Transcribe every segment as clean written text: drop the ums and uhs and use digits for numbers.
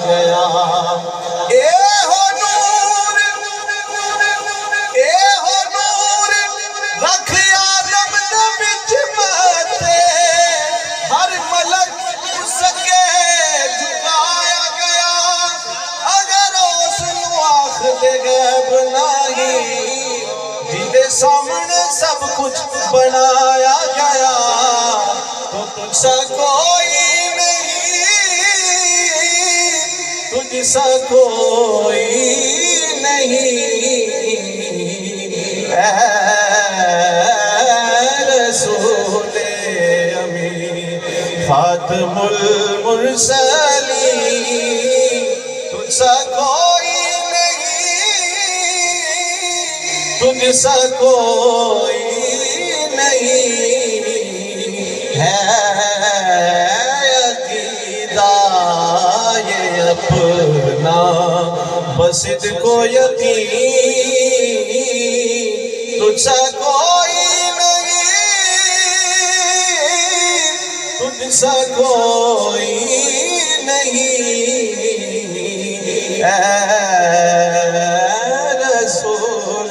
گیا اے ہو نور رکھ عالم دے وچ ماتے ہر ملک اس کے جھکایا گیا اگر اس نو آخ دے غیب نہیں جیدے سامنے سب کچھ بنایا گیا تو تجھ سا کوئی نہیں تجھ سا کوئی نہیں اے رسول امین خاتم المرسلین تجھ سا کوئی نہیں تجھ سا کوئی نہیں ہے عقیدہ یہ اپنا بس ان کو یقین تجھ سا کوئی نہیں تجھ سا کوئی نہیں اے رسول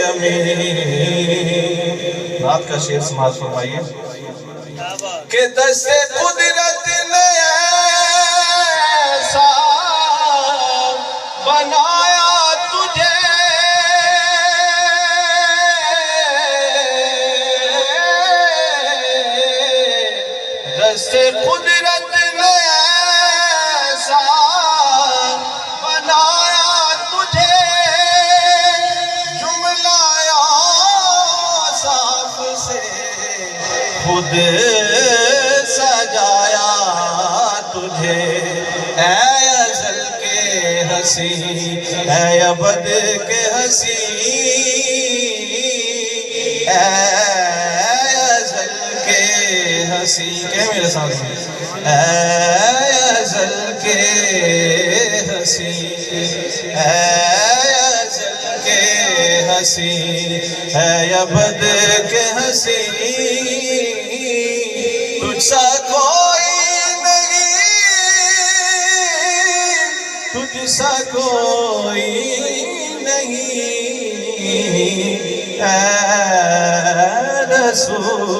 امین رات کا شعر سماعت فرمائیے کہ دست قدرت نے ایسا بنایا تجھے دست قدرت نے ایسا بنایا تجھے جملہ صاف سے خود سجایا تجھے اے ازل کے ہنسی اے ابد کے ہنسی اے ازل کے ہنسی کہ میرے ساتھ اے ازل کے ہنسی اے ازل کے ہنسی اے ابد کے ہنسی تجھ سا کوئی نہیں تجھ سا کوئی نہیں اے رسول